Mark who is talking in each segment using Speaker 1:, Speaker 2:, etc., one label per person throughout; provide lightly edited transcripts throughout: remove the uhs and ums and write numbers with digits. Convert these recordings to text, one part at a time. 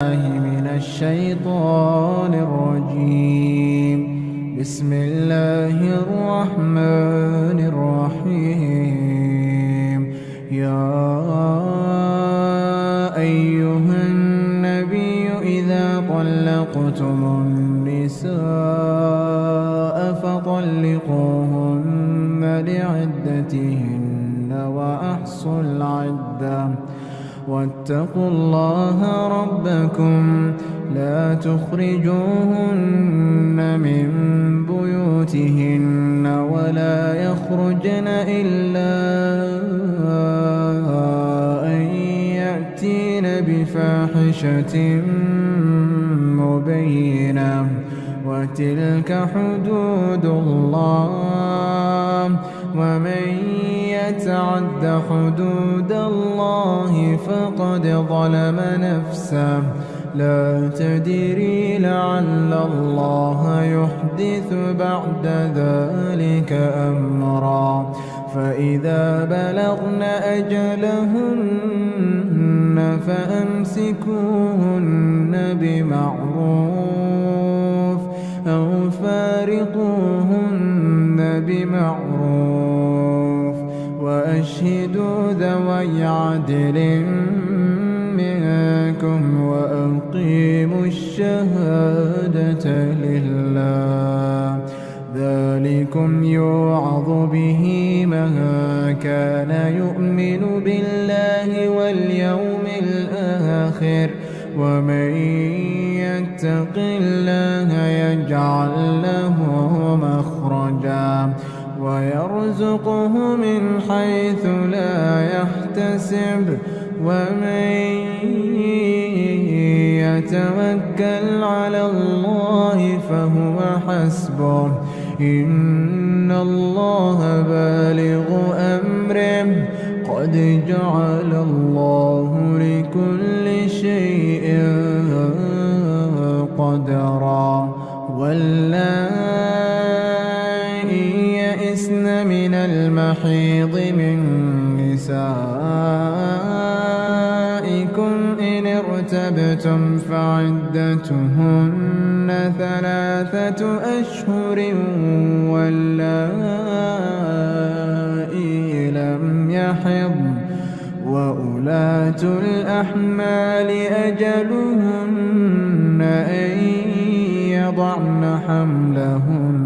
Speaker 1: من الشيطان الرجيم. بسم الله الرحمن الرحيم. يا أيها النبي إذا طلقتم النساء فطلقوهن لعدتهن وأحصوا العدة واتقوا الله ربكم لا تخرجوهن من بيوتهن ولا يخرجن إلا أن يأتين بفاحشة مبينة وتلك حدود الله ومن يتعد حدود الله فقد ظلم نفسه لا تدري لعل الله يحدث بعد ذلك أمرا. فإذا بلغن أجلهن فأمسكوهن بمعروف أو فارقوهن بمعروف وأشهدوا ذوي عدل منكم وأقيموا الشهادة لله ذلكم يوعظ به من كان يؤمن بالله واليوم الآخر ومن يتق الله يجعل له مخرجا ويرزقه من حيث لا يحتسب ومن يتوكل على الله فهو حسبه إن الله بالغ أمره قد جعل الله لكل شيء قدرا. واللائي يئسن من المحيض من نسائكم إن ارتبتم فعدتهن 3 أشهر واللائي لم يحضن وأولاة الأحمال أجلهن أن يضعن حملهن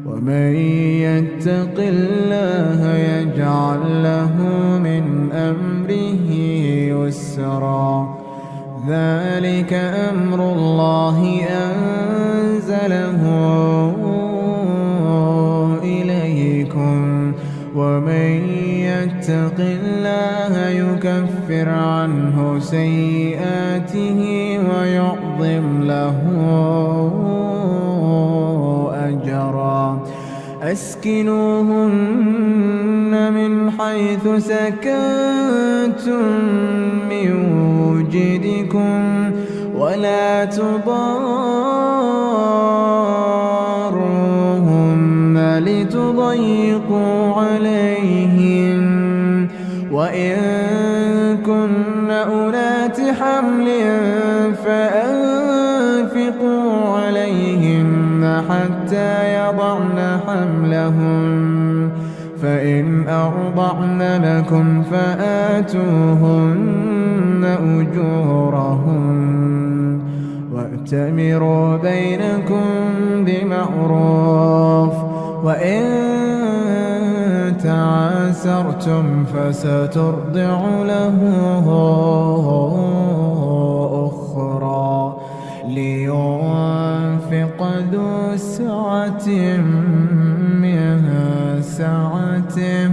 Speaker 1: ومن يتق الله يجعل له من أمره يسرا. ذلك أمر الله أنزله إليكم ومن يتق الله يكفر عنه سيئاته ويعظم له أجرا. أسكنوهن من حيث سكنتم من وجدكم ولا تضاروهن لتضيقوا عليهن وإن كن أولات حمل فأنفقوا عليهن حتى يضعن حملهن فإن أرضعن لكم فآتوهن أجورهن وأتمروا بينكم بمعروف وإن تعاسرتم فسترضع له أخرى لينفق ذو سعة من سعته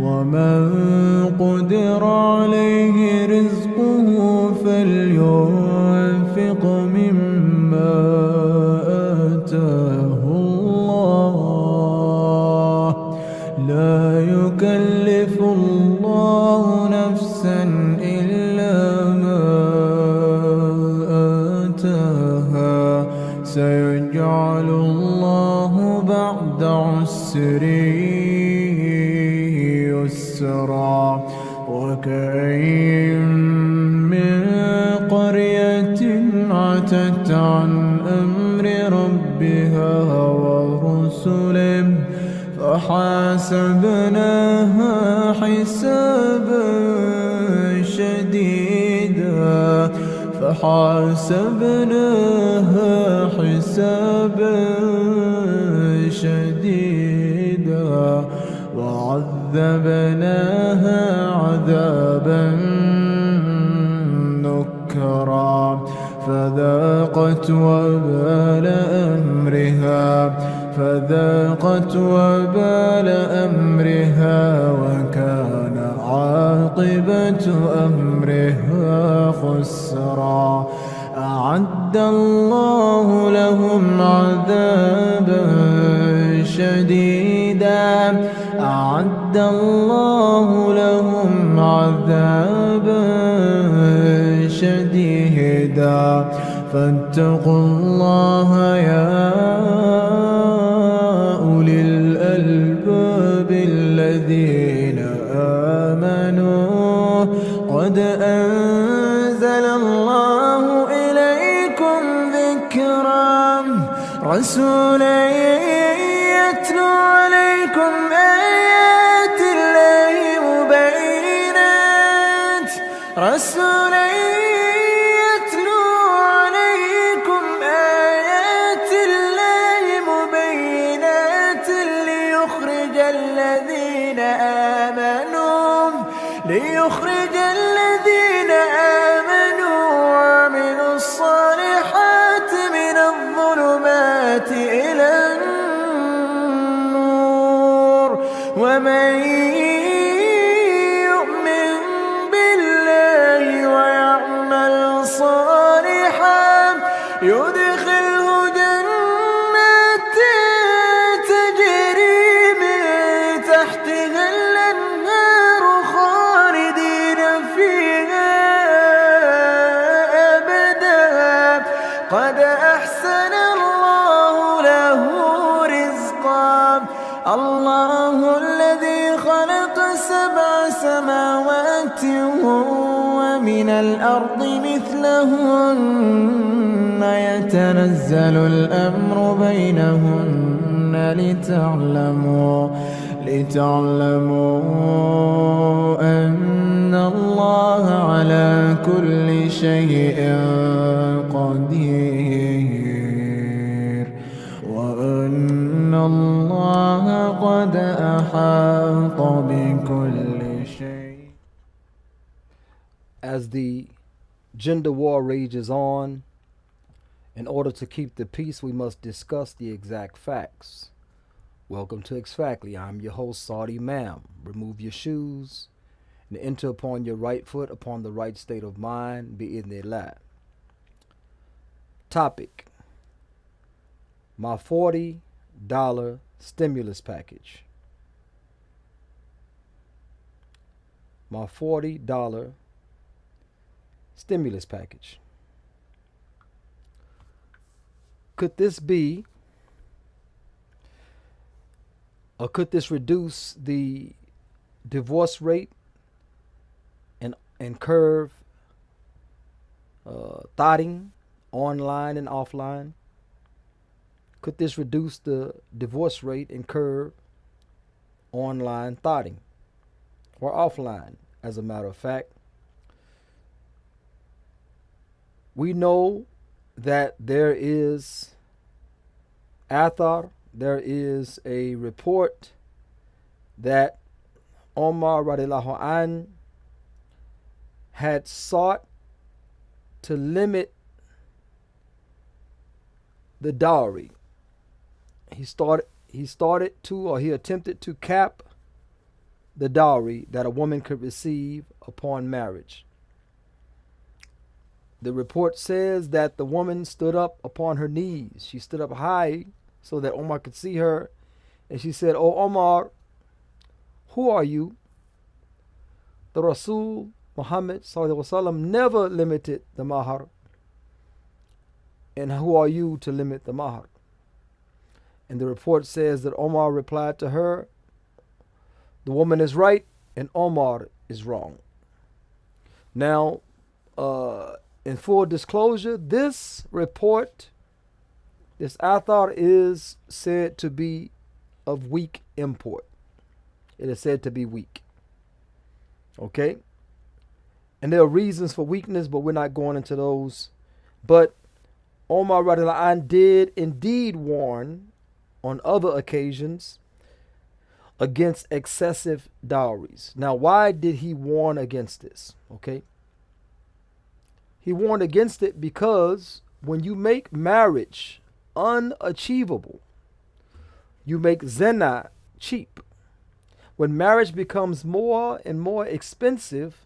Speaker 1: ومن قدر عليه رزقه فلينفق مما آتاه الله لا يكلف الله نفسا إلا ما آتاها سيجعل الله بعد عسر يسرا. وكأين من عتت عن أمر ربها ورسله فحاسبناها حسابا شديدا وعذبناها عذابا نكرا فذاقت وبال أمرها وكان عاقبة أمرها خسرا أعد الله لهم عذابا شديدا فاتقوا الله يا أولي الألباب الذين آمنوا قد أنزل الله إليكم ذكرا رسولا يتلو عليكم آيات الله مبينات ليخرج الذين آمنوا وعملوا الصالحات من الظلمات إلى النور ومن يؤمن بالله ويعمل صالحا يدخله جنات تجري من تحتها الأنهار خالدين فيها أبدا قد أحسن الله له رزقا الله الذي خلق 7 سماوات ومن الأرض مثلهن يتنزل الأمر بينهن لتعلموا أن الله على كل شيء قدير وأن الله قد أحاط بكل شيء.
Speaker 2: As the gender war rages on, in order to keep the peace, we must discuss the exact facts. Welcome to Exactly. I'm your host, Saudi Ma'am. Remove your shoes and enter upon your right foot upon the right state of mind, bi'idhnillah. Topic: my $40 stimulus package. My $40 stimulus package. Could this be, or could this reduce the divorce rate and curve THOTIng online and offline? Could this reduce the divorce rate and curve online THOTIng or offline? As a matter of fact, we know that there is athar, there is a report that Omar radiallahu an had sought to limit the dowry. He attempted to cap the dowry that a woman could receive upon marriage. The report says that the woman stood up upon her knees. She stood up high so that Omar could see her. And she said, "Oh Omar, who are you? The Rasul Muhammad ﷺ never limited the mahar. And who are you to limit the mahar?" And the report says that Omar replied to her, "The woman is right and Omar is wrong." Now, in full disclosure, this report, this athar, is said to be of weak import. It is said to be weak. Okay? And there are reasons for weakness, but we're not going into those. But Omar radiallahu anh did indeed warn on other occasions against excessive dowries. Now, why did he warn against this? Okay? He warned against it because when you make marriage unachievable, you make zina cheap. When marriage becomes more and more expensive,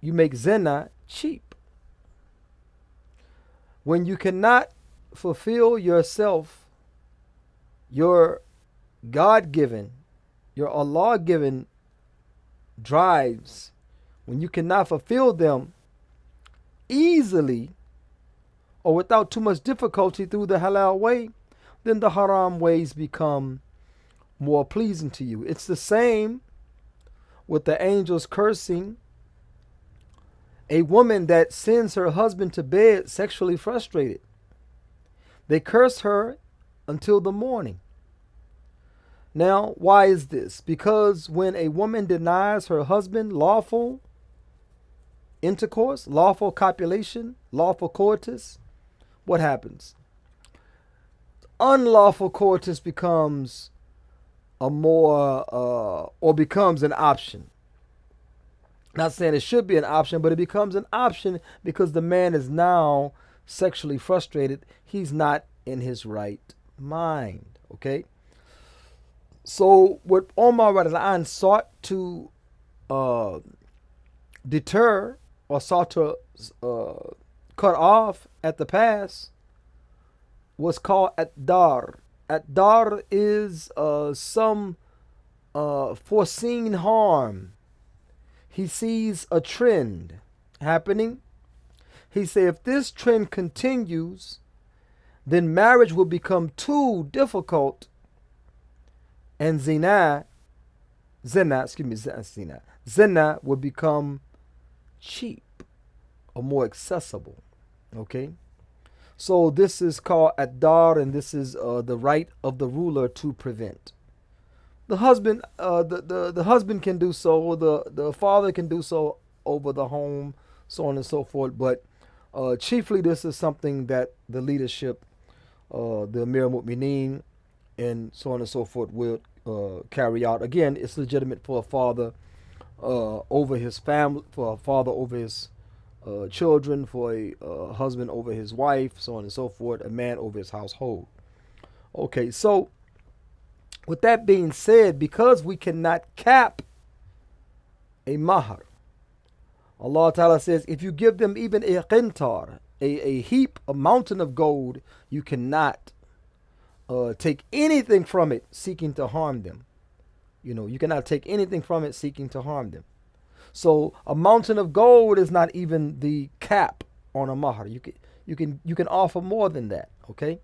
Speaker 2: you make zina cheap. When you cannot fulfill yourself, your God-given, your Allah-given drives, when you cannot fulfill them easily or without too much difficulty through the halal way, then the haram ways become more pleasing to you. It's the same with the angels cursing a woman that sends her husband to bed sexually frustrated. They curse her until the morning. Now, why is this? Because when a woman denies her husband lawful intercourse, lawful copulation, lawful coitus, what happens? Unlawful coitus becomes becomes an option. Not saying it should be an option, but it becomes an option because the man is now sexually frustrated. He's not in his right mind. Okay? So what Omar radiallahu anh sought to deter or sought to cut off at the pass was called at-dar. At-dar is some foreseen harm. He sees a trend happening. He said, if this trend continues, then marriage will become too difficult, and zina will become cheap or more accessible. Okay? So this is called ad-dar, and this is the right of the ruler to prevent. The husband, the husband can do so. The father can do so over the home, so on and so forth. But chiefly, this is something that the leadership, the Amir Mu'mineen, and so on and so forth, will carry out. Again, it's legitimate for a father over his family, for a father over his children, for a husband over his wife, so on and so forth, a man over his household. Okay, so with that being said, because we cannot cap a mahar, Allah Ta'ala says, if you give them even a qintar, a heap, a mountain of gold, you cannot take anything from it seeking to harm them. You cannot take anything from it seeking to harm them. So a mountain of gold is not even the cap on a mahar. You can offer more than that. Okay.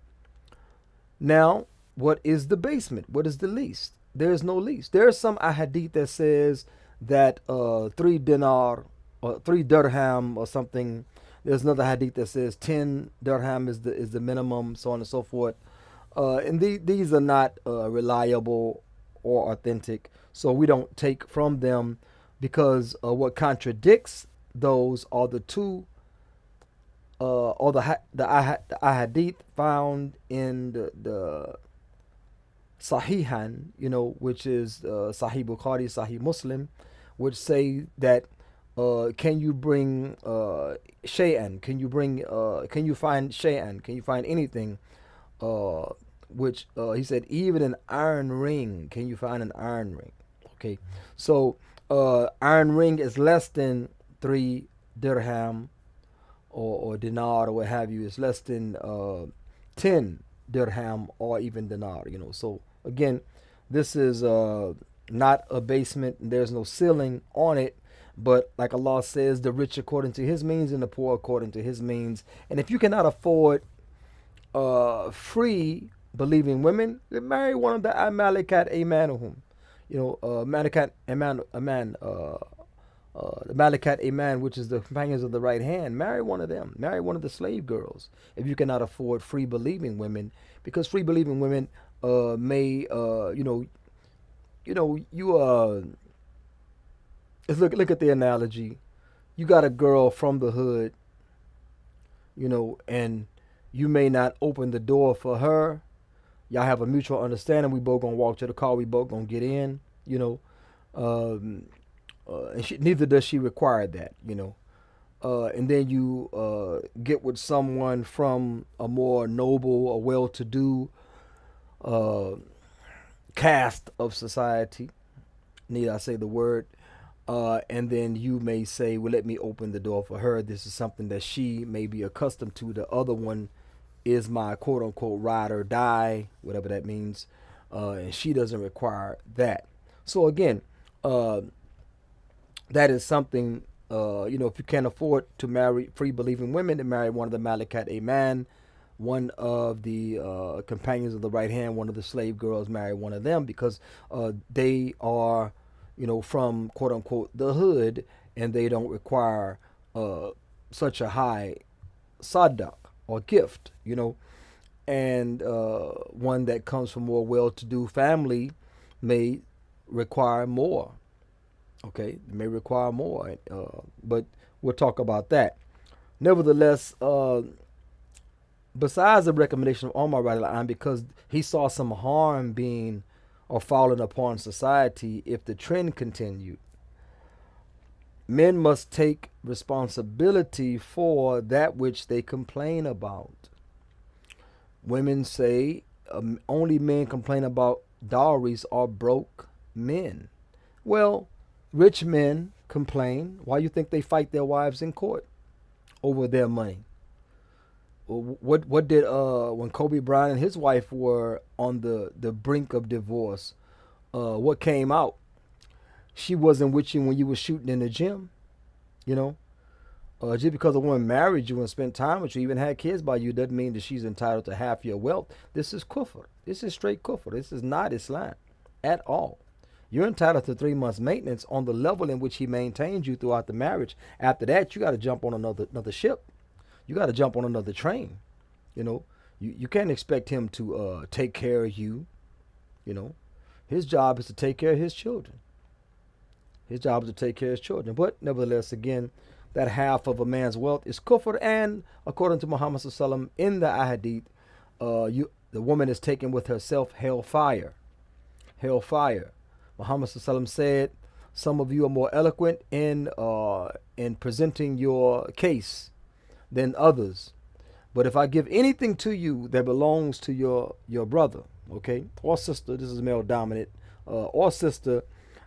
Speaker 2: Now, what is the basement? What is the least? There is no least. There is some ahadith that says that 3 dinar or 3 dirham or something. There's another hadith that says 10 dirham is the minimum, so on and so forth. And these are not reliable or authentic, so we don't take from them, because what contradicts those are the two or the ahadith found in the Sahihan, which is Sahih Bukhari, Sahih Muslim, which say that can you bring shay'an? Can you find shay'an? Can you find anything? Which he said, even an iron ring. Can you find an iron ring? Okay, so iron ring is less than 3 dirham or dinar or what have you. It's less than 10 dirham or even dinar. So again, this is not a basement. There's no ceiling on it. But like Allah says, the rich according to his means and the poor according to his means. And if you cannot afford free believing women, then marry one of the amalikat amanuhum. Malikat aman the Malakat Aman, which is the companions of the right hand, marry one of them. Marry one of the slave girls if you cannot afford free believing women, because free believing women may you look at the analogy. You got a girl from the hood, and you may not open the door for her. Y'all have a mutual understanding. We both gonna walk to the car. We both gonna get in. Um, and neither does she require that. And then you get with someone from a more noble, a well-to-do uh, caste of society. Need I say the word? And then you may say, well, let me open the door for her. This is something that she may be accustomed to. The other one is my quote unquote ride or die, whatever that means. And she doesn't require that. So again, that is something, if you can't afford to marry free believing women, then marry one of the Malakat Aman, one of the companions of the right hand, one of the slave girls, marry one of them, because they are from quote unquote the hood, and they don't require such a high sadaq or gift, and one that comes from more well-to-do family may require more. Okay, it may require more, but we'll talk about that. Nevertheless, besides the recommendation of Omar radiallahu anh, because he saw some harm being or falling upon society if the trend continued, men must take responsibility for that which they complain about. Women say only men complain about dowries are broke men. Well, rich men complain. Why you think they fight their wives in court over their money? What did when Kobe Bryant and his wife were on the brink of divorce? What came out? She wasn't with you when you were shooting in the gym, just because a woman married you and spent time with you, even had kids by you, doesn't mean that she's entitled to half your wealth. This is kufr. This is straight kufr. This is not Islam at all. You're entitled to 3 months maintenance on the level in which he maintains you throughout the marriage. After that, you got to jump on another ship. You got to jump on another train. You can't expect him to take care of you. His job is to take care of his children. His job is to take care of his children. But nevertheless, again, that half of a man's wealth is kufr, and according to Muhammad sallallahu in the ahadith, the woman is taken with herself hellfire. Hellfire. Muhammad sallallahu said, "Some of you are more eloquent in presenting your case than others. But if I give anything to you that belongs to your brother, okay, or sister, this is male dominant, or sister,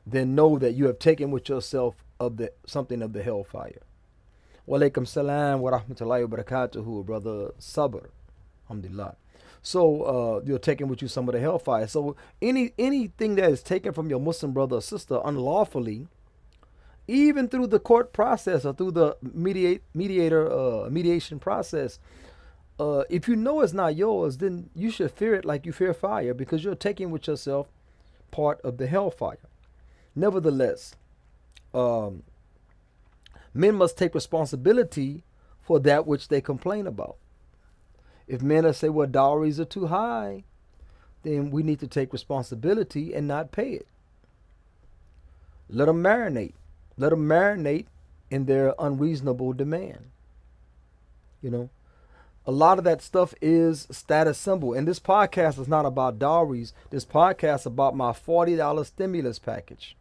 Speaker 2: then know that you have taken with yourself something of the hellfire." Wa alaikum salam wa rahmatullahi wa barakatuhu, brother Sabr. Alhamdulillah. So you're taking with you some of the hellfire. So anything that is taken from your Muslim brother or sister unlawfully, even through the court process or through the mediation process, if you know it's not yours, then you should fear it like you fear fire, because you're taking with yourself part of the hellfire. Nevertheless, men must take responsibility for that which they complain about. If men are say, well, dowries are too high, then we need to take responsibility and not pay it. Let them marinate. Let them marinate in their unreasonable demand. A lot of that stuff is status symbol. And this podcast is not about dowries. This podcast is about my $40 stimulus package.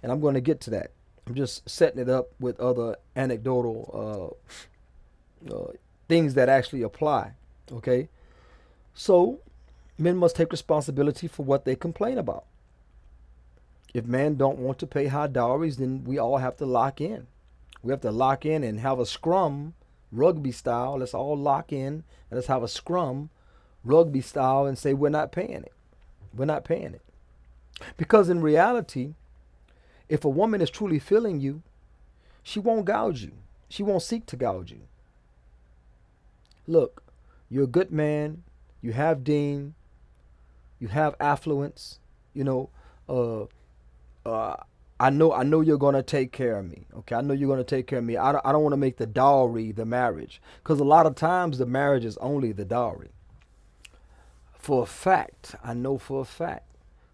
Speaker 2: And I'm going to get to that. I'm just setting it up with other anecdotal things that actually apply. Okay? So, men must take responsibility for what they complain about. If men don't want to pay high dowries, then we all have to lock in. We have to lock in and have a scrum, rugby style. Let's all lock in and let's have a scrum, rugby style, and say we're not paying it. We're not paying it. Because in reality, if a woman is truly feeling you, she won't gouge you. She won't seek to gouge you. Look, you're a good man. You have deen. You have affluence. I know you're gonna take care of me. Okay, I know you're gonna take care of me. I don't want to make the dowry the marriage, because a lot of times the marriage is only the dowry. For a fact, I know for a fact,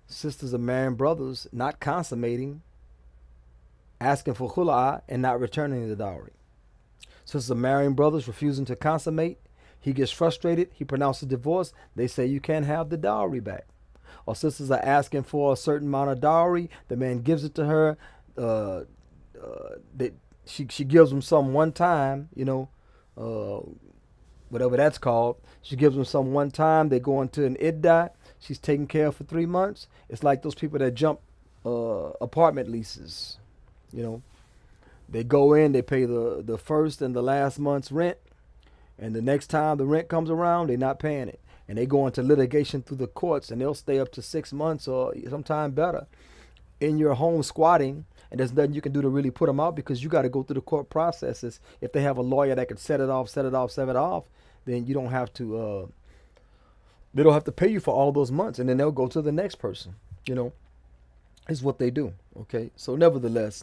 Speaker 2: sisters are marrying brothers not consummating, asking for khul'a and not returning the dowry. Sisters are marrying brothers refusing to consummate. He gets frustrated. He pronounces divorce. They say you can't have the dowry back. Or sisters are asking for a certain amount of dowry. The man gives it to her. Uh, that she gives him some one time. Uh, whatever that's called. She gives him some one time. They go into an iddah. She's taken care of for 3 months. It's like those people that jump apartment leases. You know, they go in, they pay the first and the last month's rent, and the next time the rent comes around, they're not paying it. And they go into litigation through the courts, and they'll stay up to 6 months or sometime better in your home squatting, and there's nothing you can do to really put them out, because you got to go through the court processes. If they have a lawyer that can set it off, then you don't have to. They don't have to pay you for all those months, and then they'll go to the next person. Is what they do. Okay, so nevertheless,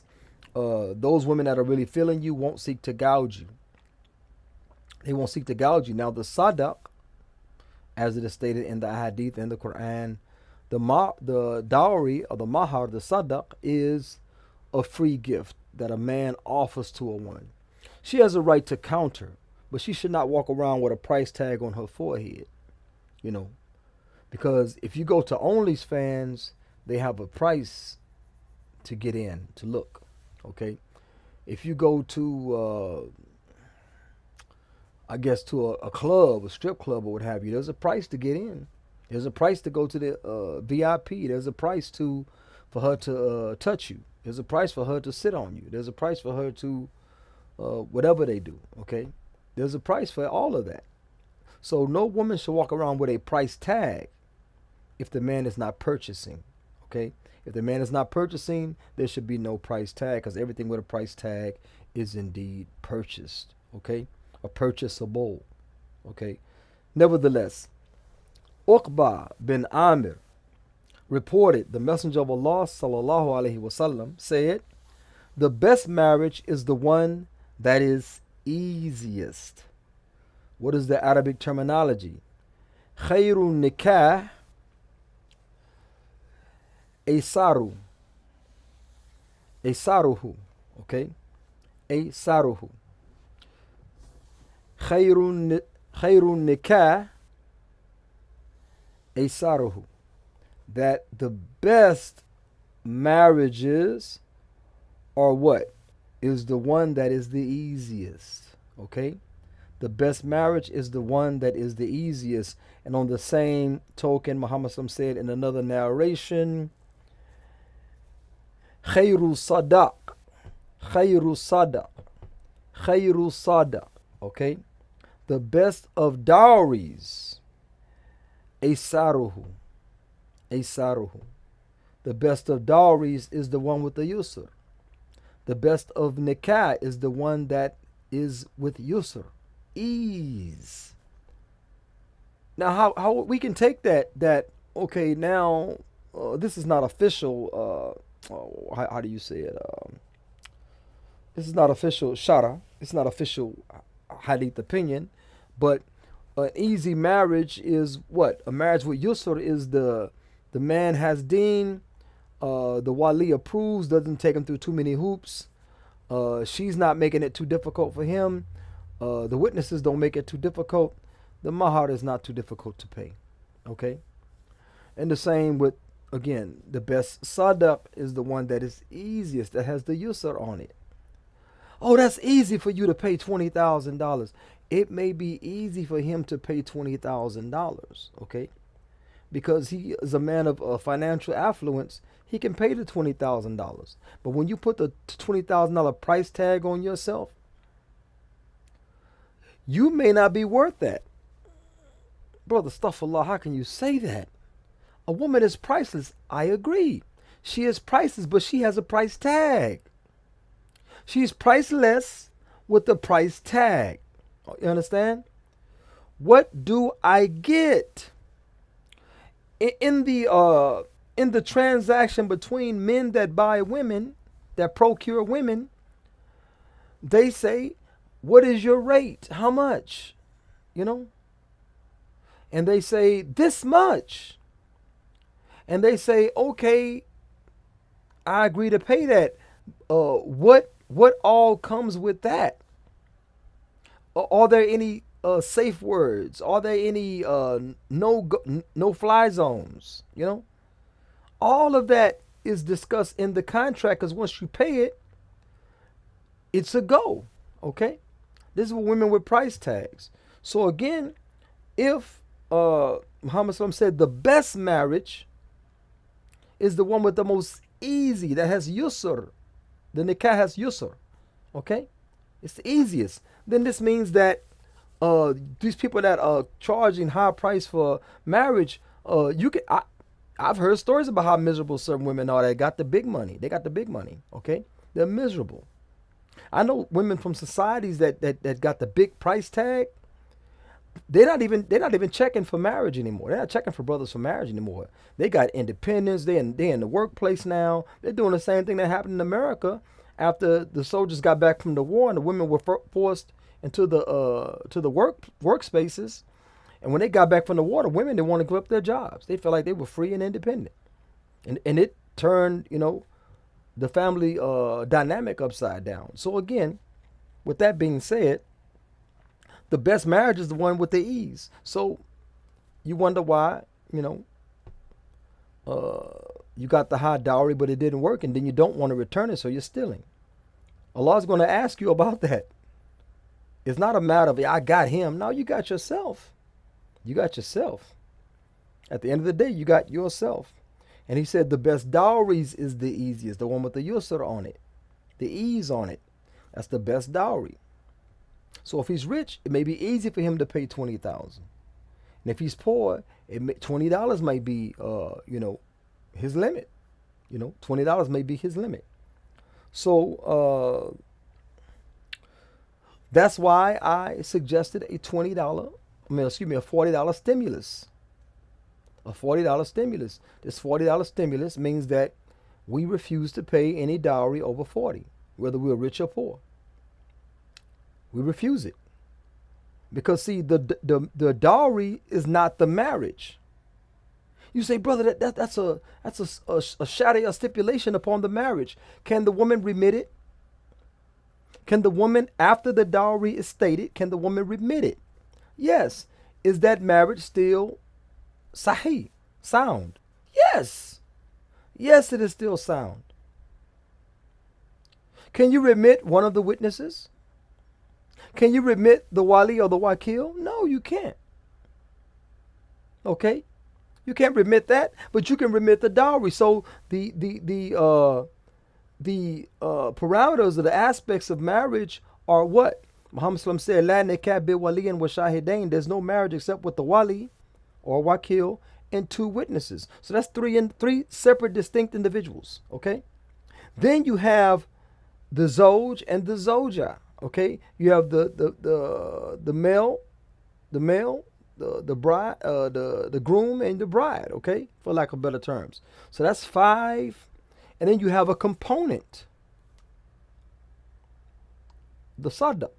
Speaker 2: those women that are really feeling you won't seek to gouge you. They won't seek to gouge you. Now the sadaq, as it is stated in the hadith and the Quran, the dowry or the mahar, the sadaq, is a free gift that a man offers to a woman. She has a right to counter, but she should not walk around with a price tag on her forehead. Because if you go to OnlyFans, they have a price to get in, to look. Okay, if you go to I guess to a club, a strip club or what have you, there's a price to get in. There's a price to go to the VIP. There's a price for her to touch you. There's a price for her to sit on you. There's a price for her to whatever they do. Okay, there's a price for all of that. So no woman should walk around with a price tag if the man is not purchasing. Okay, if the man is not purchasing, there should be no price tag, because everything with a price tag is indeed purchased. Okay, or purchasable. Okay, nevertheless, Uqba bin Amir reported the Messenger of Allah sallallahu alaihi wasallam said, "The best marriage is the one that is easiest." What is the Arabic terminology? Khairun nikah Aisaruhu. Okay? Aisaruhu. Khairun nikah Aisaruhu. That the best marriages are what? Is the one that is the easiest. Okay? The best marriage is the one that is the easiest. And on the same token, Muhammad said in another narration, Khayru sadaq. Khayru sadaq. Khayru sadaq. Okay? The best of dowries. Aisaruhu. Aisaruhu. The best of dowries is the one with the yusr. The best of nikah is the one that is with yusr. Ease. Now how we can take that okay, now this is not official how do you say it, this is not official shara, it's not official hadith opinion, but an easy marriage is what? A marriage with yusr is the man has deen, the wali approves, doesn't take him through too many hoops, she's not making it too difficult for him, the witnesses don't make it too difficult, the mahar is not too difficult to pay. Okay? And the same with, again, the best sadaq is the one that is easiest, that has the yusr on it. Oh, that's easy for you to pay $20,000. It may be easy for him to pay $20,000, okay? Because he is a man of financial affluence, he can pay the $20,000. But when you put the $20,000 price tag on yourself, you may not be worth that. Brother, astaghfirullah, how can you say that? A woman is priceless. I agree. She is priceless, but she has a price tag. She's priceless with the price tag. You understand? What do I get? In the in the transaction between men that buy women, that procure women, they say, what is your rate? How much? You know? And they say, this much. And they say, okay, I agree to pay that. What all comes with that? Are there any safe words? Are there any no fly zones? You know, all of that is discussed in the contract. Because once you pay it, it's a go. Okay, this is for women with price tags. So again, if Muhammad SAW said the best marriage is the one with the most easy, that has yusr, the nikah has yusr. Okay, it's the easiest. Then this means that these people that are charging high price for marriage, I've heard stories about how miserable certain women are that got the big money. They got the big money. Okay, they're miserable. I know women from societies that got the big price tag. They're not even checking for marriage anymore. They're not checking for brothers for marriage anymore. They got independence. They in the workplace now. They're doing the same thing that happened in America after the soldiers got back from the war and the women were forced into the workspaces. And when they got back from the war, the women didn't want to give up their jobs. They felt like they were free and independent, and it turned the family dynamic upside down. So again, with that being said, the best marriage is the one with the ease. So you wonder why, you got the high dowry, but it didn't work, and then you don't want to return it, so you're stealing. Allah's going to ask you about that. It's not a matter of, I got him. No, you got yourself. You got yourself. At the end of the day, you got yourself. And he said the best dowries is the easiest, the one with the yusr on it, the ease on it. That's the best dowry. So if he's rich, it may be easy for him to pay $20,000. And if he's poor, $20 might be, his limit. $20 may be his limit. So that's why I suggested a $40 stimulus. A $40 stimulus. This $40 stimulus means that we refuse to pay any dowry over 40, whether we're rich or poor. We refuse it. Because see, the dowry is not the marriage. You say, brother, that's a sharia stipulation upon the marriage. Can the woman remit it? Can the woman, after the dowry is stated, can the woman remit it? Yes. Is that marriage still sahih, sound? Yes. Yes, it is still sound. Can you remit one of the witnesses? Can you remit the wali or the wakil? No, you can't. Okay? You can't remit that, but you can remit the dowry. So the parameters or the aspects of marriage are what? Muhammad SAW said, La nikah bi waliyin wa shahidain. There's no marriage except with the wali or wakil and two witnesses. So that's three separate distinct individuals. Okay? Then you have the zoj and the zoja. Okay? You have the male, the bride, the groom and the bride, okay? For lack of better terms. So that's 5. And then you have a component. The sadaq,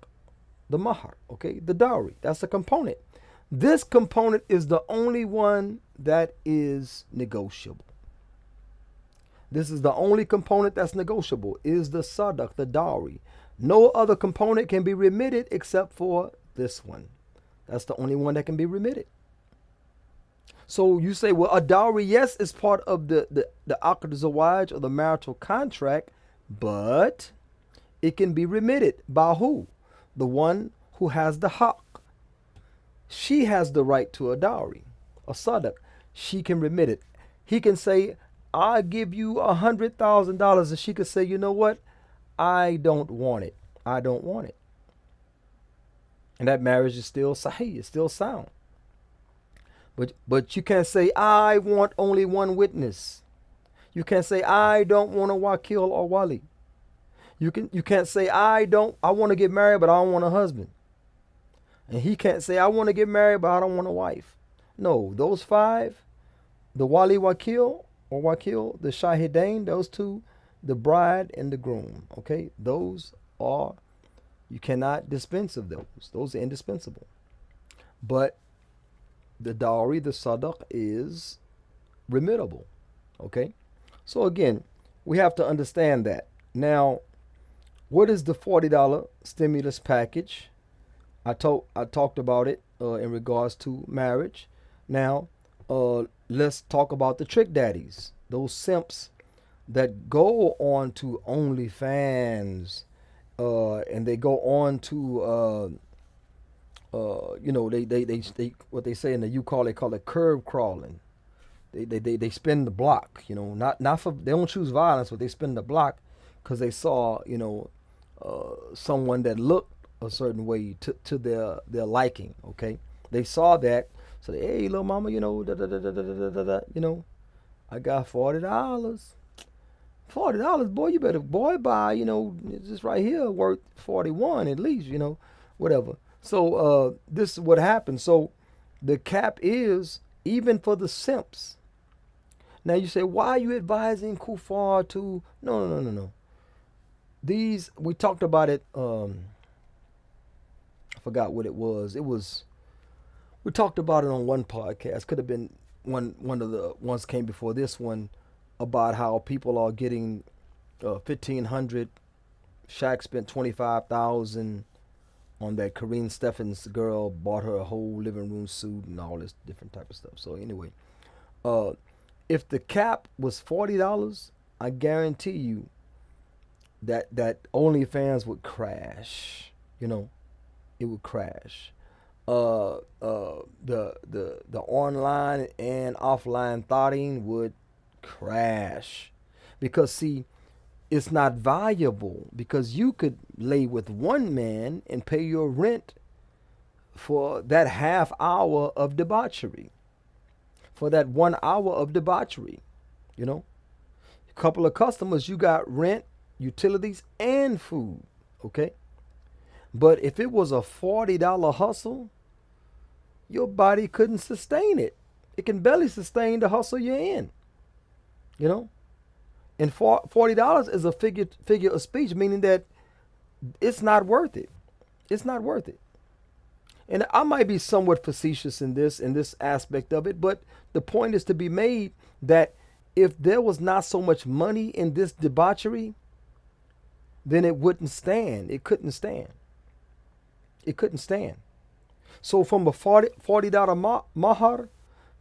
Speaker 2: the mahar, okay? The dowry, that's a component. This component is the only one that is negotiable. This is the only component that's negotiable, is the sadaq, the dowry. No other component can be remitted except for this one. That's the only one that can be remitted. So you say, well, a dowry, yes, is part of the aqd zawaj or the marital contract, but it can be remitted by who? The one who has the haqq. She has the right to a dowry, a sadaq. She can remit it. He can say, I'll give you $100,000, and she could say, you know what? I don't want it. I don't want it. And that marriage is still sahih, it's still sound. But you can't say, I want only one witness. You can't say, I don't want a wakil or wali. You can't say, I want to get married, but I don't want a husband. And he can't say, I want to get married, but I don't want a wife. No, those 5, the wali, wakil, or wakil, the shahidain, those two, the bride and the groom. Okay, those are, you cannot dispense of those. Those are indispensable. But the dowry, the sadaq, is remittable. Okay, so again, we have to understand that. Now, what is the $40 stimulus package? I talked about it in regards to marriage. Now, let's talk about the trick daddies, those simps that go on to OnlyFans, and they go on to they what they say in the they call it curb crawling. They spin the block. Not for, they don't choose violence, but they spin the block because they saw someone that looked a certain way to their liking. Okay, they saw that, so hey, little mama, da da da da da da da da, I got $40. $40, boy, you better buy. This right here worth 41 at least. Whatever. So this is what happens. So the cap is even for the simps. Now you say, why are you advising Kufar to? No. These, we talked about it. I forgot what it was. We talked about it on one podcast. Could have been one of the ones came before this one, about how people are getting 1,500. Shaq spent 25,000 on that. Kareen Steffens girl bought her a whole living room suit and all this different type of stuff. So anyway, if the cap was $40, I guarantee you that OnlyFans would crash. It would crash. The online and offline thotting would crash, because see, it's not valuable, because you could lay with one man and pay your rent for that half hour of debauchery, for that 1 hour of debauchery. A couple of customers, you got rent, utilities, and food. Okay, but if it was a $40 hustle, your body couldn't sustain it. It can barely sustain the hustle you're in. And $40 is a figure of speech, meaning that it's not worth it. It's not worth it. And I might be somewhat facetious in this aspect of it, but the point is to be made that if there was not so much money in this debauchery, then it wouldn't stand. It couldn't stand. It couldn't stand. So from a $40 mahar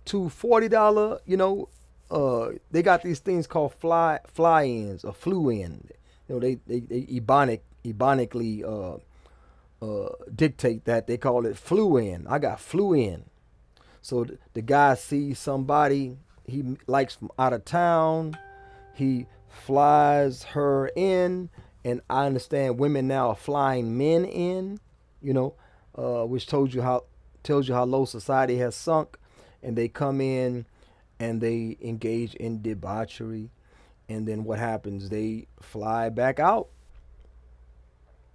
Speaker 2: to $40, they got these things called fly-ins or flew-in. They ebonically dictate that. They call it flew-in. I got flew-in. So the guy sees somebody he likes from out of town. He flies her in, and I understand women now are flying men in. Which tells you how low society has sunk, and they come in and they engage in debauchery, and then what happens? They fly back out.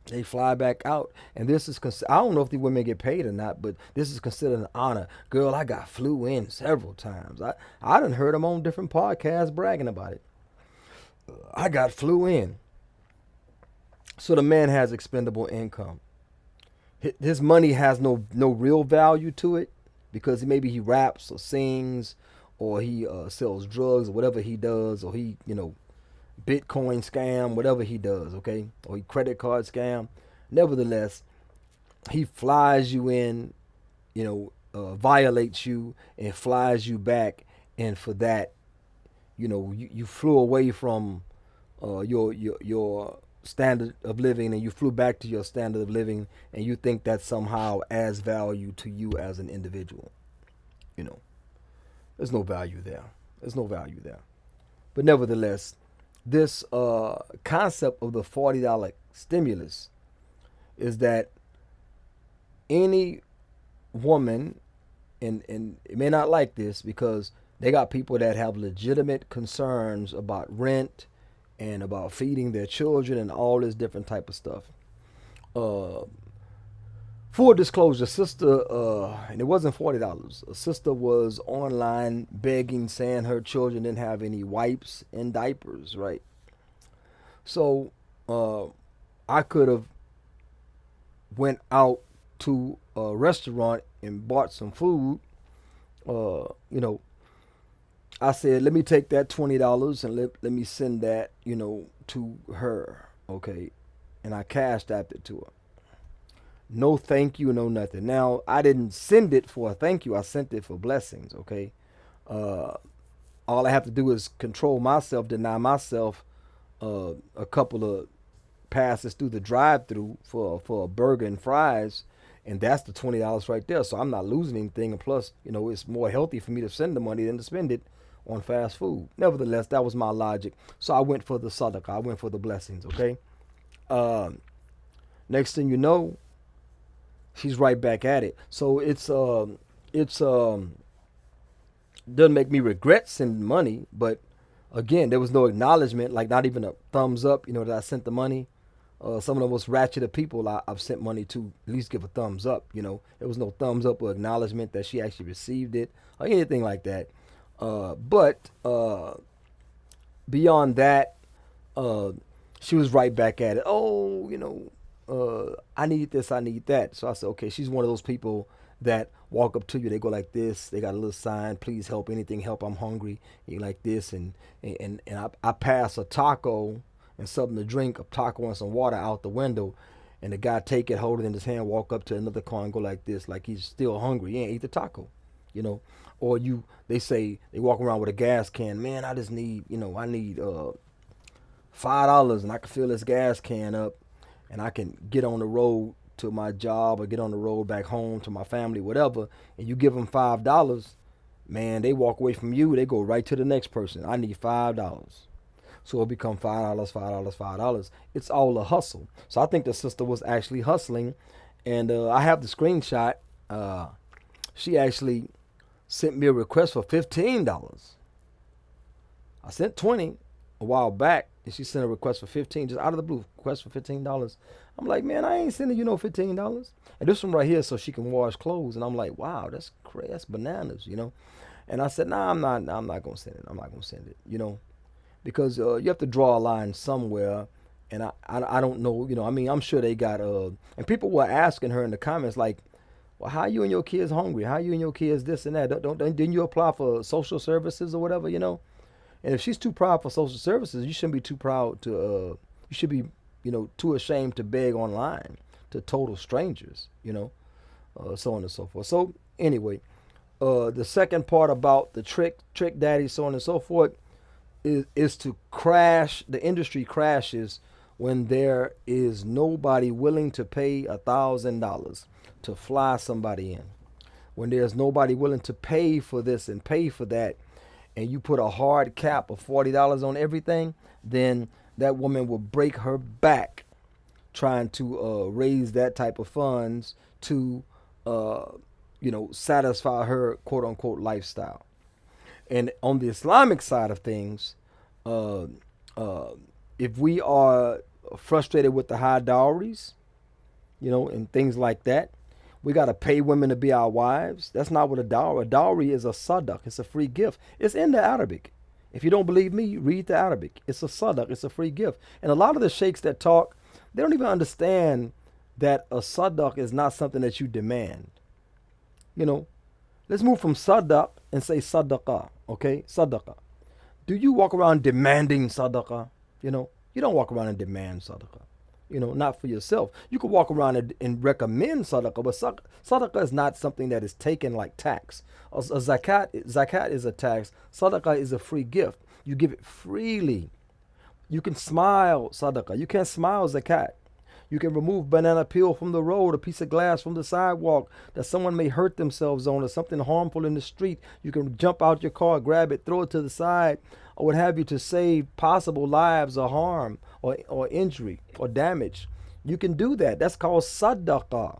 Speaker 2: They fly back out, and this is I don't know if the women get paid or not, but this is considered an honor. Girl, I got flew in several times. I done heard them on different podcasts bragging about it. I got flew in. So the man has expendable income. His money has no real value to it, because maybe he raps or sings, or he sells drugs, or whatever he does, or he Bitcoin scam, whatever he does, okay, or he credit card scam. Nevertheless, he flies you in, violates you and flies you back, and for that, you flew away from your standard of living, and you flew back to your standard of living, and you think that somehow adds value to you as an individual. There's no value there. But nevertheless, this concept of the $40 stimulus is that any woman, and it may not like this, because they got people that have legitimate concerns about rent and about feeding their children and all this different type of stuff. Full disclosure, sister, and it wasn't $40. A sister was online begging, saying her children didn't have any wipes and diapers, right? So uh, I could have went out to a restaurant and bought some food. You know, I said, let me take that $20 and let me send that, to her, okay? And I cashed apped it to her. No thank you, no nothing. Now, I didn't send it for a thank you. I sent it for blessings, okay? Uh, all I have to do is control myself, deny myself a couple of passes through the drive-through for a burger and fries, and that's the $20 right there. So I'm not losing anything. And plus, it's more healthy for me to send the money than to spend it on fast food. Nevertheless, that was my logic. So I went for the sadaqah. I went for the blessings, okay? Um, Next thing you know, she's right back at it. So it's doesn't make me regret sending money, but again, there was no acknowledgement, like not even a thumbs up, that I sent the money. Some of the most ratchet people I've sent money to at least give a thumbs up. There was no thumbs up or acknowledgement that she actually received it or anything like that. But beyond that, uh, she was right back at it. Oh, I need this, I need that. So I said, okay, she's one of those people that walk up to you, they go like this, they got a little sign, please help, anything help, I'm hungry, you like this, and I pass a taco and something to drink, a taco and some water out the window, and the guy take it, hold it in his hand, walk up to another car and go like this, like he's still hungry, he ain't eat the taco, you know. Or they say, they walk around with a gas can, man, I just need, I need $5 and I can fill this gas can up and I can get on the road to my job or get on the road back home to my family, whatever, and you give them $5, man, they walk away from you, they go right to the next person. I need $5. So it become $5, $5, $5. It's all a hustle. So I think the sister was actually hustling, and I have the screenshot. She actually sent me a request for $15. I sent 20 a while back, and she sent a request for 15 just out of the blue. Request for $15. I'm like, man, I ain't sending you no $15. And this one right here, so she can wash clothes. And I'm like, wow, that's crazy, that's bananas. And I said, nah, I'm not gonna send it. I'm not gonna send it. Because you have to draw a line somewhere. And I don't know, I mean, I'm sure they got and people were asking her in the comments like, well, how you and your kids hungry? How you and your kids this and that? Didn't you apply for social services or whatever? And if she's too proud for social services, you shouldn't be too proud to. You should be, too ashamed to beg online to total strangers. So on and so forth. So anyway, the second part about the trick daddy, so on and so forth, is to crash. The industry crashes when there is nobody willing to pay $1,000 to fly somebody in. When there's nobody willing to pay for this and pay for that, and you put a hard cap of $40 on everything, then that woman will break her back trying to raise that type of funds to, satisfy her quote unquote lifestyle. And on the Islamic side of things, uh, uh, if we are frustrated with the high dowries, and things like that, we got to pay women to be our wives. That's not what a dowry. A dowry is a sadaq. It's a free gift. It's in the Arabic. If you don't believe me, read the Arabic. It's a sadaq. It's a free gift. And a lot of the sheikhs that talk, they don't even understand that a sadaq is not something that you demand. Let's move from sadaq and say sadaqah. Okay, sadaqah. Do you walk around demanding sadaqah? You don't walk around and demand sadaqah. Not for yourself. You could walk around and recommend sadaqah, but sadaqah is not something that is taken like tax. A zakat is a tax. Sadaqah is a free gift. You give it freely. You can smile sadaqah. You can't smile zakat. You can remove banana peel from the road, a piece of glass from the sidewalk that someone may hurt themselves on, or something harmful in the street. You can jump out your car, grab it, throw it to the side, or what have you, to save possible lives or harm or injury or damage. You can do that. That's called sadaqah.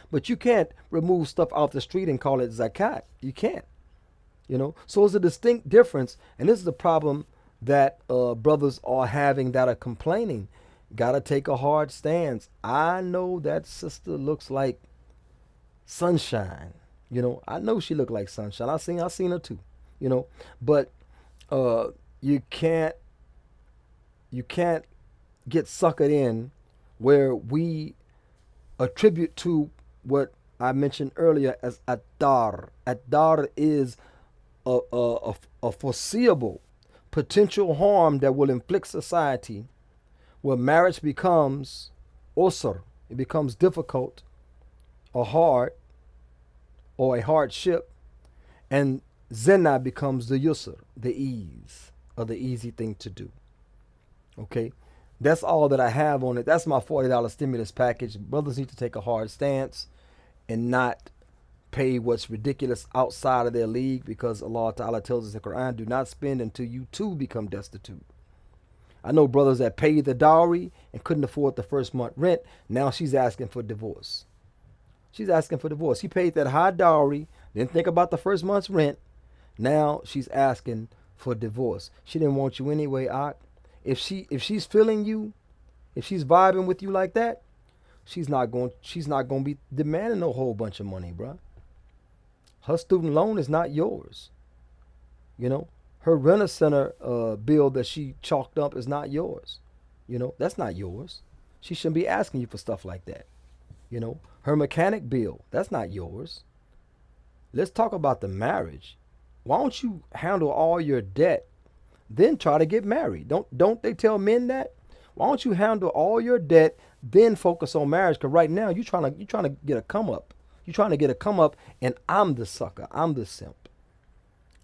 Speaker 2: But you can't remove stuff off the street and call it zakat. You can't. So it's a distinct difference, and this is the problem that brothers are having that are complaining. Gotta take a hard stance. I know that sister looks like sunshine. I know she looked like sunshine. I seen her too. But uh, you can't you can't get suckered in where we attribute to what I mentioned earlier as adar. Adar is a foreseeable potential harm that will inflict society, where marriage becomes usr, it becomes difficult or hard or a hardship, and zina becomes the yusr, the ease, or the easy thing to do. Okay, that's all that I have on it. That's my $40 stimulus package. Brothers need to take a hard stance and not pay what's ridiculous outside of their league, because Allah Ta'ala tells us in the Quran, do not spend until you too become destitute. I know brothers that paid the dowry and couldn't afford the first month rent. Now she's asking for divorce. She's asking for divorce. He paid that high dowry, didn't think about the first month's rent. Now she's asking for divorce. She didn't want you anyway, Ak. If she's feeling you, if she's vibing with you like that, she's not going to be demanding a whole bunch of money, bruh. Her student loan is not yours. Her renter center bill that she chalked up is not yours. That's not yours. She shouldn't be asking you for stuff like that. Her mechanic bill, that's not yours. Let's talk about the marriage. Why don't you handle all your debt, then try to get married? Don't they tell men that? Why don't you handle all your debt, then focus on marriage? Because right now you're trying to get a come up. You're trying to get a come up, and I'm the sucker. I'm the simp.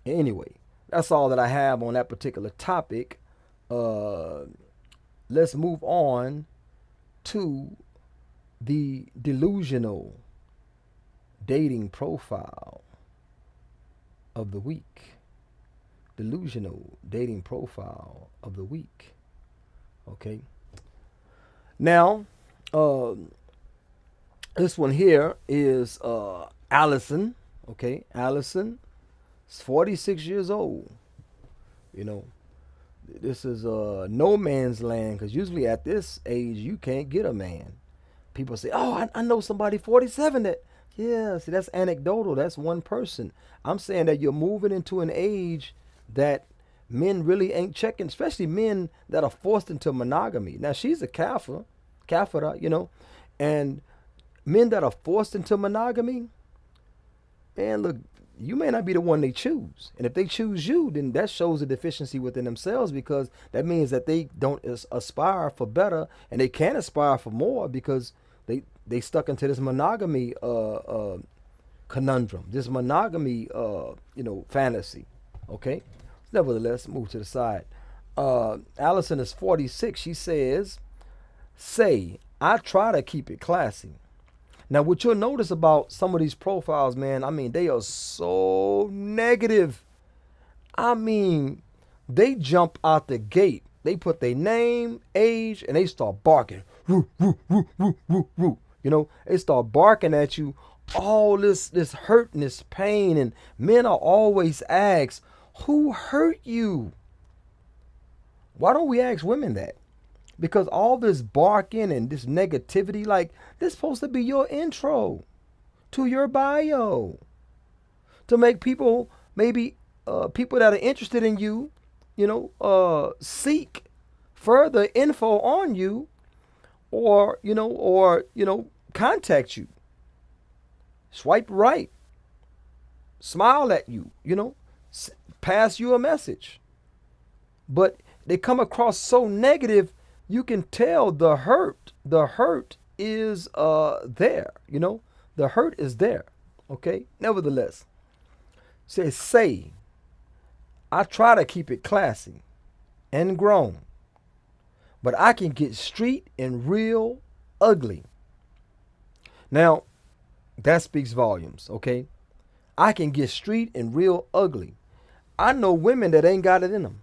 Speaker 2: Anyway, that's all that I have on that particular topic. Let's move on to the delusional dating profile of the week. Delusional dating profile of the week. Okay. Now, this one here is Allison. Okay, Allison is 46 years old. This is no man's land, because usually at this age you can't get a man. People say, "Oh, I know somebody 47 that." Yeah, see, that's anecdotal. That's one person. I'm saying that you're moving into an age that men really ain't checking, especially men that are forced into monogamy. Now she's a kafira, and men that are forced into monogamy, man, look, you may not be the one they choose. And if they choose you, then that shows a deficiency within themselves, because that means that they don't aspire for better, and they can't aspire for more, because they stuck into this monogamy conundrum, this monogamy fantasy. Okay? Nevertheless, move to the side. Allison is 46. She says, I try to keep it classy. Now, what you'll notice about some of these profiles, man, I mean, they are so negative. I mean, they jump out the gate. They put their name, age, and they start barking. Woo, woo, woo, woo, woo, woo. They start barking at you. All this hurt and this pain. And men are always asked, who hurt you? Why don't we ask women that? Because all this barking and this negativity, like, this is supposed to be your intro to your bio, to make people, maybe people that are interested in you, seek further info on you, or contact you, swipe right, smile at you, pass you a message. But they come across so negative. You can tell the hurt is there, the hurt is there. Okay. Nevertheless, say, I try to keep it classy and grown, but I can get street and real ugly. Now, that speaks volumes. Okay. I can get street and real ugly. I know women that ain't got it in them.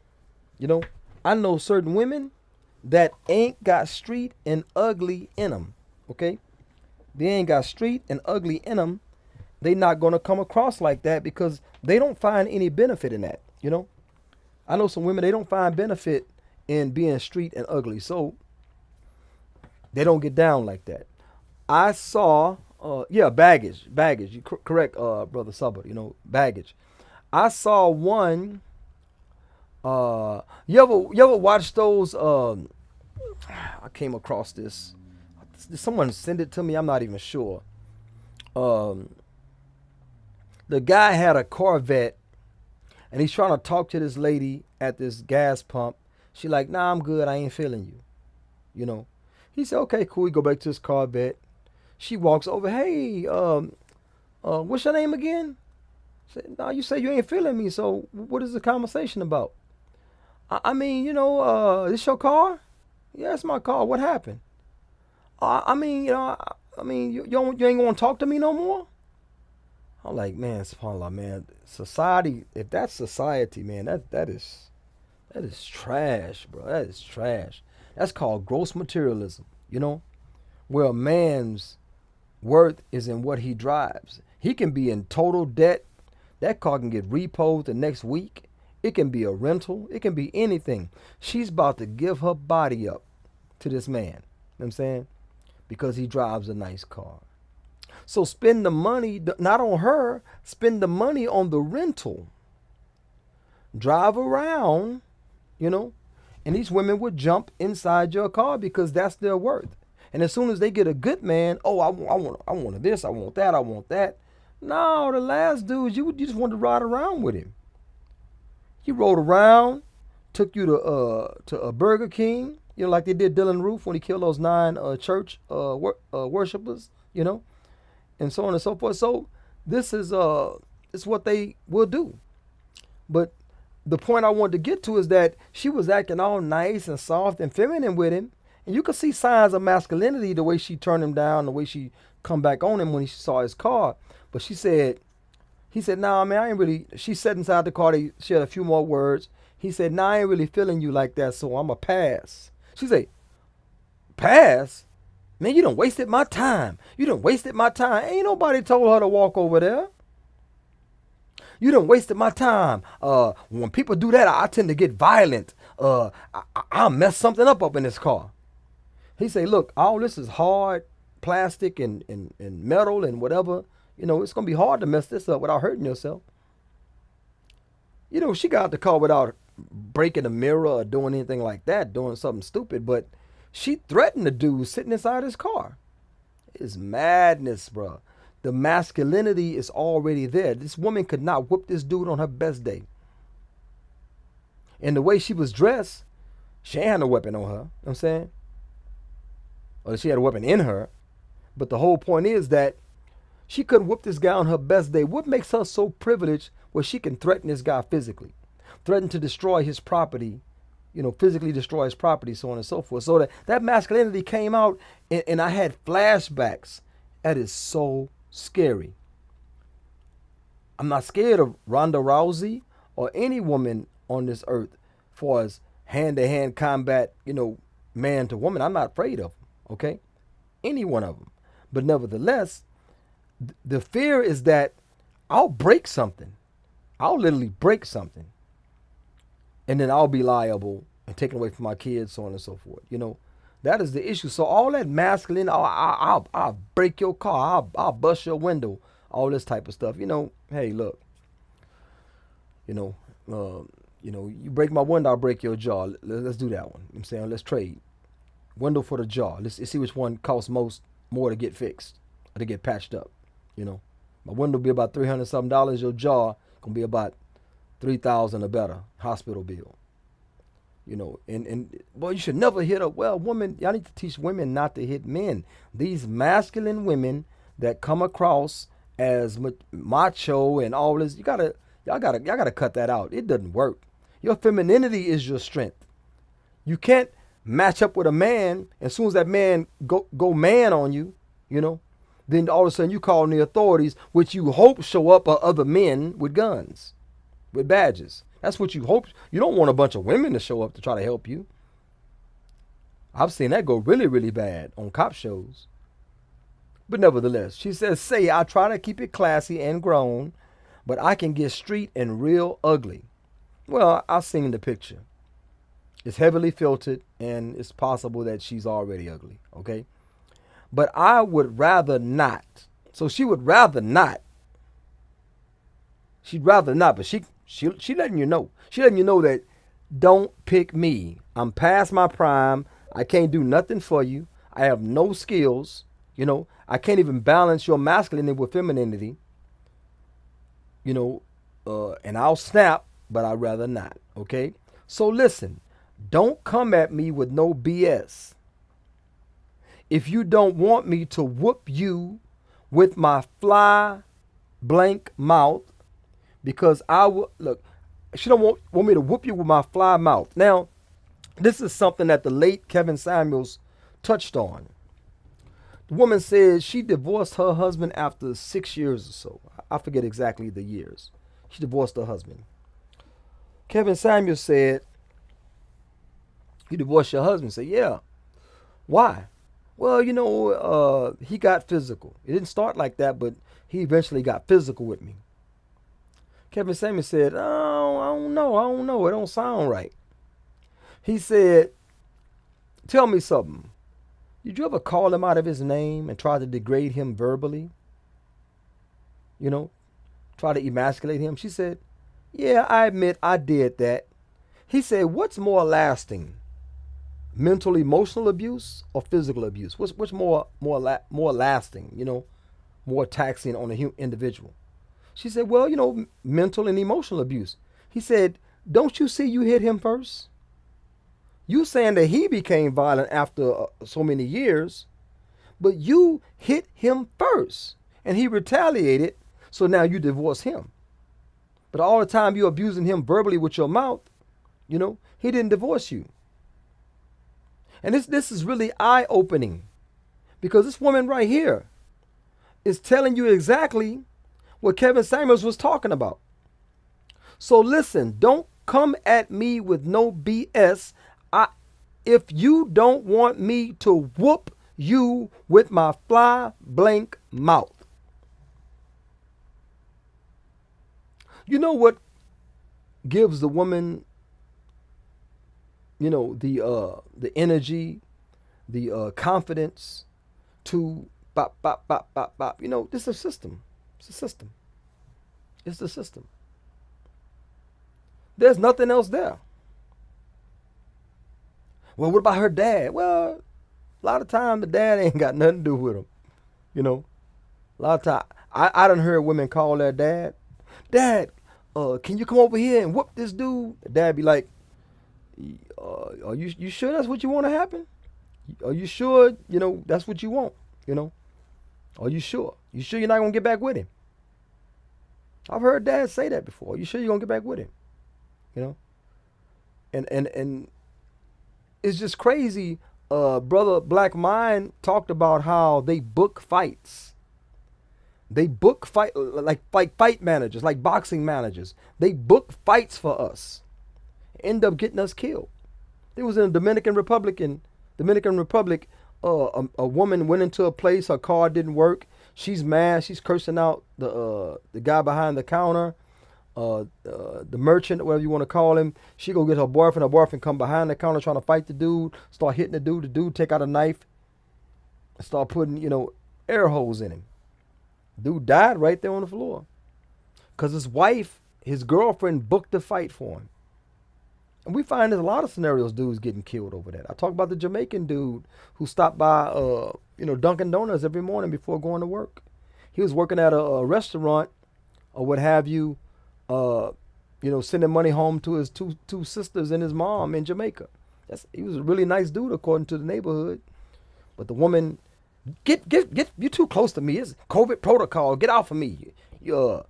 Speaker 2: I know certain women that ain't got street and ugly in them. Okay? They ain't got street and ugly in them. They not going to come across like that, because they don't find any benefit in that. I know some women, they don't find benefit in being street and ugly. So They don't get down like that. I saw, yeah, baggage. You correct, brother Subbard. Baggage. I saw one. You ever watch those? I came across this. Did someone send it to me? I'm not even sure. Um, the guy had a Corvette, and he's trying to talk to this lady at this gas pump. She like, nah, I'm good. I ain't feeling you. You know. He said, okay, cool. We go back to his Corvette. She walks over. Hey, what's your name again? I said, no, you say you ain't feeling me. So what is the conversation about? I mean, this your car? Yeah, it's my car. What happened? I mean, you ain't gonna talk to me no more. I'm like, man, subhanallah, man, society. If that's society, man, that is trash, bro. That is trash. That's called gross materialism. Where a man's worth is in what he drives. He can be in total debt. That car can get repoed the next week. It can be a rental. It can be anything. She's about to give her body up to this man. You know what I'm saying? Because he drives a nice car. So spend the money, not on her, spend the money on the rental. Drive around, and these women would jump inside your car because that's their worth. And as soon as they get a good man, oh, I want this, I want that, I want that. No, the last dude, you just wanted to ride around with him. He rode around, took you to a Burger King, like they did Dylan Roof when he killed those 9 church worshipers, and so on and so forth. So this is what they will do. But the point I wanted to get to is that she was acting all nice and soft and feminine with him, and you could see signs of masculinity the way she turned him down, the way she come back on him when he saw his car. But he said, nah, man, I ain't really. She sat inside the car. They shared a few more words. He said, nah, I ain't really feeling you like that, so I'm a pass. She said, pass? Man, you done wasted my time. You done wasted my time. Ain't nobody told her to walk over there. You done wasted my time. When people do that, I tend to get violent. I'll mess something up in this car. He say, look, all this is hard plastic and metal and whatever. It's going to be hard to mess this up without hurting yourself. She got out the car without breaking a mirror or doing anything like that, doing something stupid, but she threatened the dude sitting inside his car. It's madness, bro. The masculinity is already there. This woman could not whoop this dude on her best day. And the way she was dressed, she ain't had no weapon on her. You know what I'm saying? Or she had a weapon in her. But the whole point is that she couldn't whoop this guy on her best day. What makes her so privileged where she can threaten this guy physically? Threaten to destroy his property, physically destroy his property, so on and so forth. So that masculinity came out, and I had flashbacks. That is so scary. I'm not scared of Ronda Rousey or any woman on this earth as far as hand-to-hand combat, man to woman. I'm not afraid of them, okay? Any one of them. But nevertheless, the fear is that I'll break something. I'll literally break something. And then I'll be liable and taken away from my kids, so on and so forth. That is the issue. So all that masculine, I'll break your car, I'll bust your window, all this type of stuff. Hey, look, you break my window, I'll break your jaw. Let's do that one. I'm saying, let's trade. Window for the jaw. Let's see which one costs more to get fixed or to get patched up. My window will be about $300 something. Your jaw gonna be about $3,000 or better hospital bill. And boy, you should never hit a woman. Y'all need to teach women not to hit men. These masculine women that come across as macho and all this, y'all gotta cut that out. It doesn't work. Your femininity is your strength. You can't match up with a man, and as soon as that man go man on you, then all of a sudden you call in the authorities, which you hope show up are other men with guns, with badges. That's what you hope. You don't want a bunch of women to show up to try to help you. I've seen that go really, really bad on cop shows. But nevertheless, she says, say, I try to keep it classy and grown, but I can get street and real ugly. Well, I've seen the picture. It's heavily filtered. and it's possible that she's already ugly, okay? But I would rather not. So she would rather not. She'd rather not, but she letting you know. She letting you know that don't pick me. I'm past my prime. I can't do nothing for you. I have no skills. I can't even balance your masculinity with femininity. And I'll snap, but I'd rather not. Okay? So listen, don't come at me with no BS. If you don't want me to whoop you with my fly blank mouth, because I will look, she don't want me to whoop you with my fly mouth. Now, this is something that the late Kevin Samuels touched on. The woman said she divorced her husband after 6 years or so. I forget exactly the years. She divorced her husband. Kevin Samuels said, "You divorced your husband?" Said, "Yeah." "Why?" "Well, he got physical. It didn't start like that, but he eventually got physical with me." Kevin Samuels said, "Oh, I don't know. It don't sound right." He said, "Tell me something. Did you ever call him out of his name and try to degrade him verbally? Try to emasculate him?" She said, "Yeah, I admit I did that." He said, "What's more lasting? Mental, emotional abuse or physical abuse? What's more lasting, more taxing on an individual?" She said, "Well, mental and emotional abuse." He said, "Don't you see you hit him first? You saying that he became violent after so many years, but you hit him first and he retaliated, so now you divorce him. But all the time you're abusing him verbally with your mouth, he didn't divorce you." And this is really eye-opening, because this woman right here is telling you exactly what Kevin Samuels was talking about. So listen, don't come at me with no BS. If you don't want me to whoop you with my fly blank mouth. You know what gives the woman, the energy, the confidence to bop, bop, bop, bop, bop. This is a system. It's a system. It's the system. There's nothing else there. Well, what about her dad? Well, a lot of time the dad ain't got nothing to do with him. A lot of time I done heard women call their dad, "Dad, can you come over here and whoop this dude?" The dad be like, "Are you sure that's what you want to happen? Are you sure, that's what you want? Are you sure? You sure you're not going to get back with him?" I've heard dads say that before. "Are you sure you're going to get back with him?" And it's just crazy. Brother Black Mind talked about how they book fights. They book like fight managers, like boxing managers. They book fights for us. End up getting us killed. There was in the Dominican Republic. A woman went into a place. Her car didn't work. She's mad. She's cursing out the guy behind the counter, the merchant, whatever you want to call him. She go get her boyfriend. Her boyfriend come behind the counter trying to fight the dude. Start hitting the dude. The dude take out a knife and start putting air holes in him. Dude died right there on the floor because his girlfriend booked the fight for him. And we find there's a lot of scenarios dudes getting killed over that. I talk about the Jamaican dude who stopped by Dunkin' Donuts every morning before going to work. He was working at a restaurant or what have you, sending money home to his two sisters and his mom in Jamaica. He was a really nice dude according to the neighborhood. But the woman, get you too close to me. It's COVID protocol. Get off of me. And the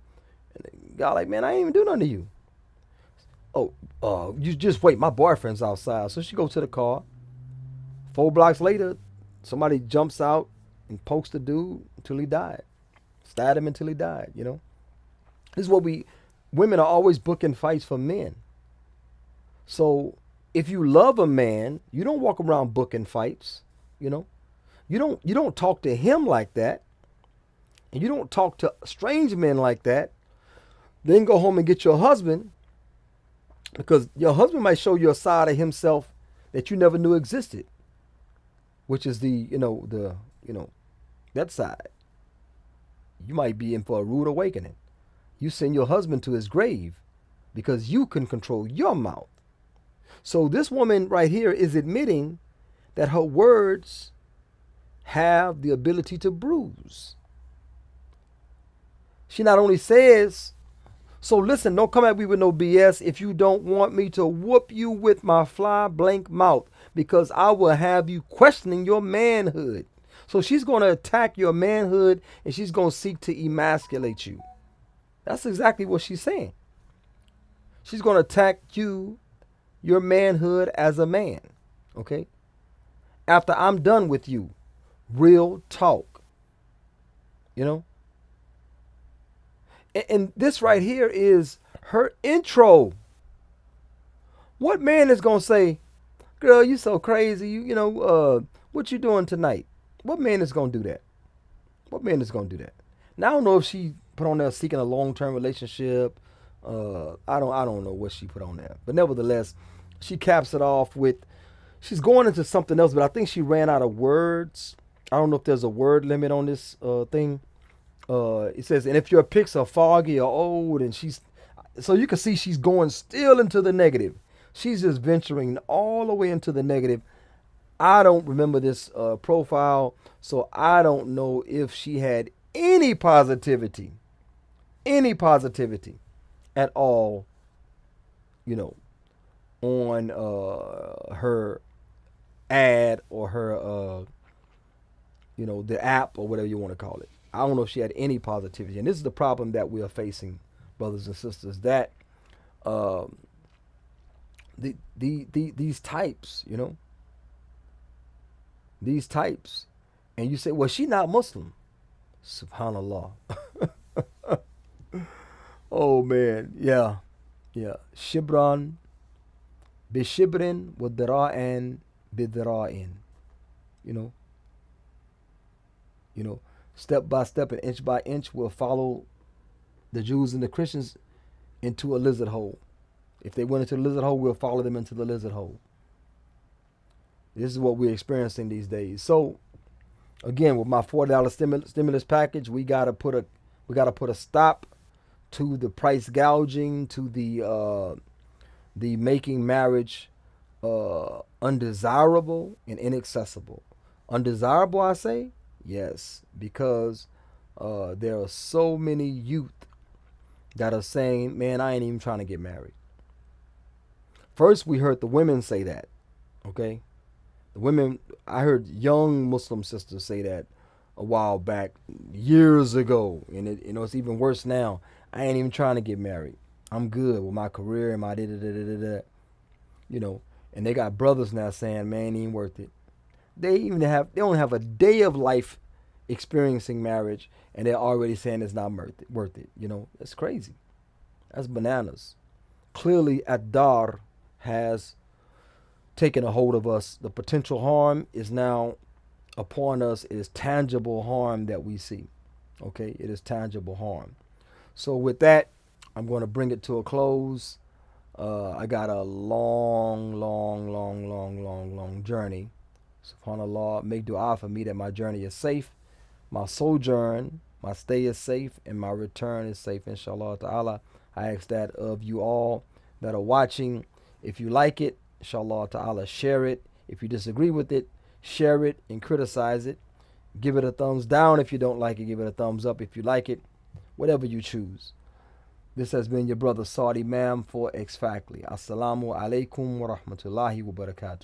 Speaker 2: guy like, "Man, I ain't even do nothing to you." "Oh, you just wait. My boyfriend's outside." So she goes to the car. 4 blocks later, somebody jumps out and pokes the dude until he died. Stabbed him until he died, This is what women are always booking fights for men. So if you love a man, you don't walk around booking fights, You don't talk to him like that. And you don't talk to strange men like that. Then go home and get your husband, because your husband might show you a side of himself that you never knew existed, which is that side. You might be in for a rude awakening. You send your husband to his grave because you can control your mouth. So this woman right here is admitting that her words have the ability to bruise. She not only says, so listen, don't come at me with no BS if you don't want me to whoop you with my fly blank mouth, because I will have you questioning your manhood. So she's going to attack your manhood and she's going to seek to emasculate you. That's exactly what she's saying. She's going to attack you, your manhood as a man. Okay? After I'm done with you. Real talk. You know? And this right here is her intro. What man is going to say, girl, you so crazy. What you doing tonight? What man is going to do that? What man is going to do that? Now, I don't know if she put on there seeking a long-term relationship. I don't know what she put on there. But nevertheless, she caps it off with, she's going into something else, but I think she ran out of words. I don't know if there's a word limit on this thing. It says, and if your pics are foggy or old, and so you can see she's going still into the negative. She's just venturing all the way into the negative. I don't remember this profile, so I don't know if she had any positivity at all, on her ad or her, the app or whatever you want to call it. I don't know if she had any positivity. And this is the problem that we are facing, brothers and sisters, that these types, these types. And you say, well, she not Muslim. Subhanallah. Oh, man. Yeah. Shibran bishibrin wadira'in bidira'in. Step by step and inch by inch, we'll follow the Jews and the Christians into a lizard hole. If they went into the lizard hole, we'll follow them into the lizard hole. This is what we're experiencing these days. So, again, with my $40 stimulus package, we gotta put a stop to the price gouging, to the making marriage undesirable and inaccessible. Undesirable, I say. Yes, because there are so many youth that are saying, man, I ain't even trying to get married. First, we heard the women say that, okay? The women, I heard young Muslim sisters say that a while back, years ago, and it's even worse now. I ain't even trying to get married. I'm good with my career and my da-da-da-da-da-da. And they got brothers now saying, man, it ain't worth it. They don't have a day of life experiencing marriage, and they're already saying it's not worth it. That's crazy. That's bananas. Clearly, Ad-Dar has taken a hold of us. The potential harm is now upon us. It is tangible harm that we see. Okay, it is tangible harm. So with that, I'm going to bring it to a close. I got a long journey. SubhanAllah, make dua for me that my journey is safe, my sojourn, my stay is safe, and my return is safe, inshallah ta'ala. I ask that of you all that are watching. If you like it, inshallah ta'ala, share it. If you disagree with it, share it and criticize it. Give it a thumbs down if you don't like it. Give it a thumbs up if you like it. Whatever you choose. This has been your brother Saudi Mam for X Factly. Assalamu alaikum wa rahmatullahi wa barakatuh.